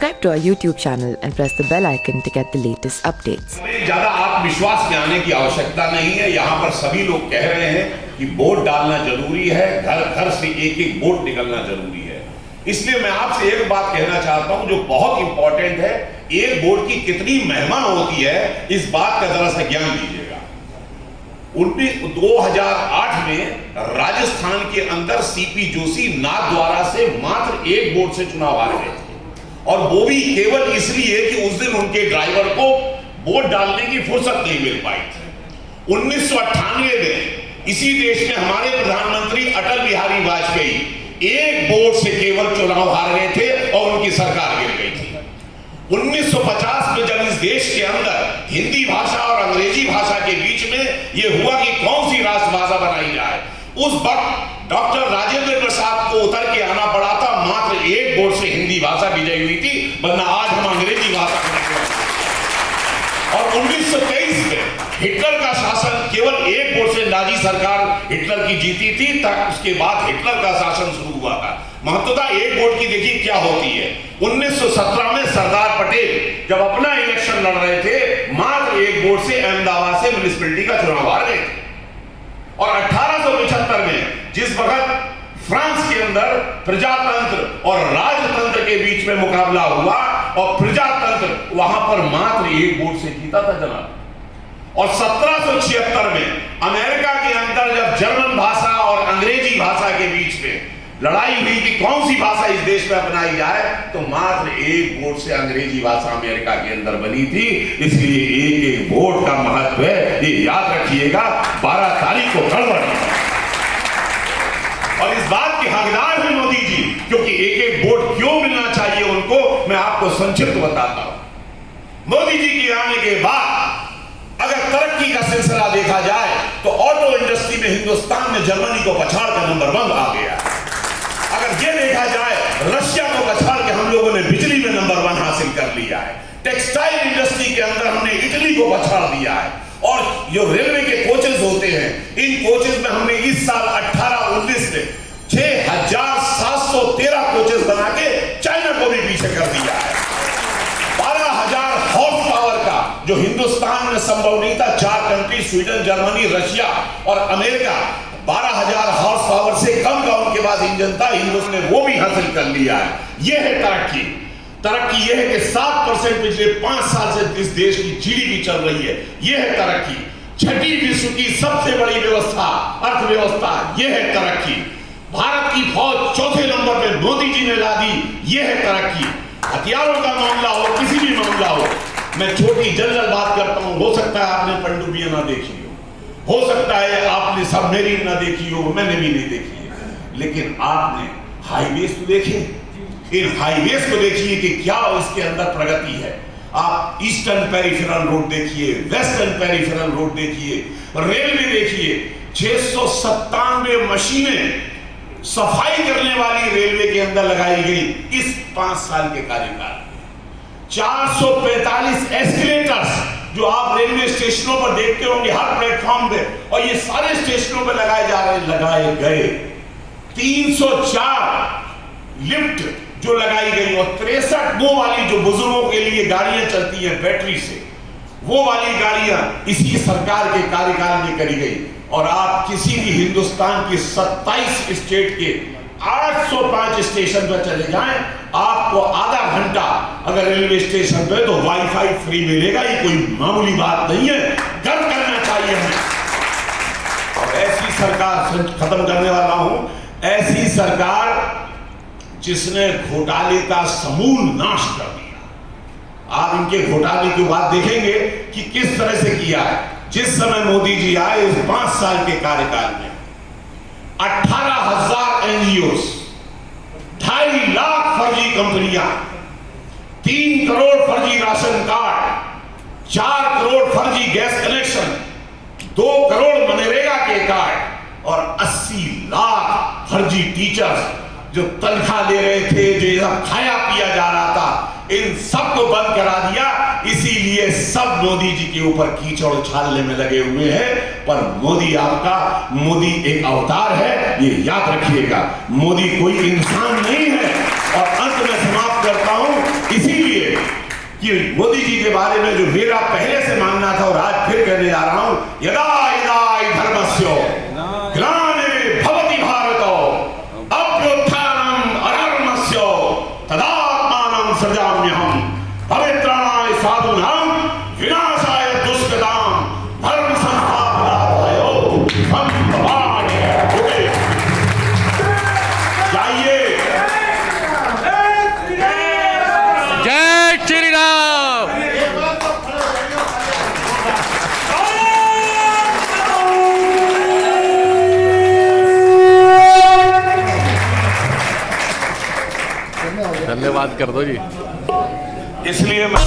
Subscribe to our YouTube channel and press the bell icon to get the latest updates. ज्यादा आत्मविश्वास में आने की आवश्यकता नहीं है। यहाँ पर सभी लोग कह रहे हैं कि वोट डालना जरूरी है, घर घर से एक एक वोट निकलना जरूरी है। इसलिए मैं आपसे एक बात कहना चाहता हूं जो बहुत इंपॉर्टेंट है, एक वोट की कितनी महिमा होती है इस बात का जरा सा ज्ञान दीजिएगा। 2008 में राजस्थान के अंदर सीपी जोशी नाथद्वारा से मात्र एक वोट से चुनाव हार गए थे, और वो भी केवल इसलिए कि उस दिन उनके ड्राइवर को वोट डालने की फुर्सत नहीं मिल पाई थी। 1998 में इसी देश में हमारे प्रधानमंत्री अटल बिहारी वाजपेयी एक वोट से केवल चुनाव हार गए थे और उनकी सरकार गिर गई थी। 1950 में जब इस देश के अंदर हिंदी भाषा और अंग्रेजी भाषा के बीच में यह हुआ कि कौन सी राष्ट्रभाषा बनाई जाए, उस वक्त डॉक्टर राजेंद्र प्रसाद को उतर के आना पड़ा था। मात्र एक वोट से हिंदी भाषा विजयी हुई थी, वरना आज हम अंग्रेजी भाषा और 1923 में हिटलर का शासन केवल एक वोट से नाजी सरकार हिटलर की जीती थी, तक उसके बाद हिटलर का शासन शुरू हुआ था। महत्वता एक वोट की देखिए क्या होती है। 1917 में सरदार पटेल जब अपना इलेक्शन लड़ रहे थे, मात्र एक वोट से अहमदाबाद से म्युनिसिपैलिटी का चुनाव हार गए थे। और 1875 में जिस वक्त फ्रांस के अंदर प्रजातंत्र और राजतंत्र के बीच में मुकाबला हुआ और प्रजातंत्र वहां पर मात्र एक वोट से जीता था जनाब। और 1776 में अमेरिका के अंदर जब जर्मन भाषा और अंग्रेजी भाषा के बीच में लड़ाई हुई कि कौन सी भाषा इस देश में अपनाई जाए, तो मात्र एक वोट से अंग्रेजी भाषा अमेरिका के अंदर बनी थी। इसलिए एक एक वोट का महत्व है, ये याद रखिएगा। 12 तारीख को गड़बड़ और इस बात के हकदार हैं मोदी जी, क्योंकि एक एक वोट क्यों मिलना चाहिए उनको मैं आपको संक्षिप्त बताता हूं। मोदी जी के आने के बाद अगर तरक्की का सिलसिला देखा जाए तो ऑटो इंडस्ट्री में हिंदुस्तान ने जर्मनी को पछाड़ कर नंबर 1 आ गया। अगर ये देखा जाए रशिया को पछाड़ के हम लोगों ने बिजली में नंबर 1 हासिल कर लिया है। टेक्सटाइल इंडस्ट्री के अंदर हमने इटली को पछाड़ दिया है। और जो रेलवे के कोचेस होते हैं, इन कोचेस में हमने इस साल 18-19 में 6,713 कोचेस बना के चाइना को भी पीछे कर दिया है। 12,000 हॉर्स पावर का जो हिंदुस्तान में संभव नहीं था, 4 कंट्री स्वीडन, जर्मनी, रशिया और अमेरिका 12,000 हॉर्स पावर से कम का उनके पास इंजन था, हिंदुस्तान ने वो भी हासिल कर लिया है। यह है तरक्की। तरक्की यह है कि 7% पिछले 5 साल से इस देश की जीडीपी चल रही है। यह है तरक्की। छठी विश्व की सबसे बड़ी व्यवस्था अर्थव्यवस्था, यह है तरक्की। भारत की फौज 4थे नंबर पे मोदी जी ने ला दी, यह है तरक्की। हथियारों का मामला हो, किसी भी मामला हो, मैं छोटी जनरल बात करता हूं। हो सकता है आपने पनडुब्बियां ना देखी हो सकता है आपने सबमरीन ना देखी हो, मैंने भी नहीं देखी है, लेकिन आपने हाईवेज तो देखे। इन हाईवेज को देखिए कि क्या इसके अंदर प्रगति है। आप ईस्टर्न पेरिफेरल रोड देखिए, वेस्टर्न पेरिफेरल रोड देखिए, रेलवे देखिए। 697 मशीनें सफाई करने वाली रेलवे के अंदर लगाई गई इस 5 साल के कार्यकाल में। 445 एस्केलेटर्स जो आप रेलवे स्टेशनों पर देखते होंगे हर प्लेटफॉर्म पे, और ये सारे स्टेशनों पे लगाए गए। 304 लिफ्ट जो लगाई गई और 63 वो वाली जो बुजुर्गों के लिए गाड़ियां चलती हैं बैटरी से, वो वाली गाड़ियां इसी सरकार के कार्यकाल में करी गई। और आप किसी भी हिंदुस्तान की 27 स्टेट के 805 स्टेशन पर चले जाएं, आपको आधा घंटा अगर रेलवे स्टेशन पे तो वाईफाई फ्री मिलेगा। ये कोई मामूली बात नहीं है, गर्व करना चाहिए हमें। और ऐसी सरकार, खत्म करने वाला हूं, ऐसी सरकार जिसने घोटाले का समूल नाश कर दिया। आप इनके घोटाले की बात देखेंगे कि किस तरह से किया है। जिस समय मोदी जी आए इस 5 साल के कार्यकाल में 18,000 एनजीओस, 2.5 लाख फर्जी कंपनियां, 3 करोड़ फर्जी राशन कार्ड, 4 करोड़ फर्जी गैस कनेक्शन, 2 करोड़ मनरेगा के कार्ड और 80 लाख फर्जी टीचर्स जो तनख्वाह ले रहे थे, जो खाया पिया जा रहा था, इन सबको बंद करा दिया। इसीलिए सब मोदी जी के ऊपर कीचड़ उछालने में लगे हुए हैं। पर मोदी एक अवतार है, ये याद रखिएगा। मोदी कोई इंसान नहीं है। और अंत में समाप्त करता हूं इसी कि मोदी जी के बारे में जो मेरा पहले से मानना था और आज फिर कहने जा रहा हूं, यदा यदा हि धर्मस्य ग्लानिर्भवति भारतो अभ्युत्थानम् अधर्मस्य तदात्मानं सृजाम्यहम् पवित्राणाय साधूनां विनाशाय दुष्कृतां धर्म संस्थापनार्थाय हम भवामि। जाइए। जय श्री राम। धन्यवाद कर दो जी। इसलिए मैं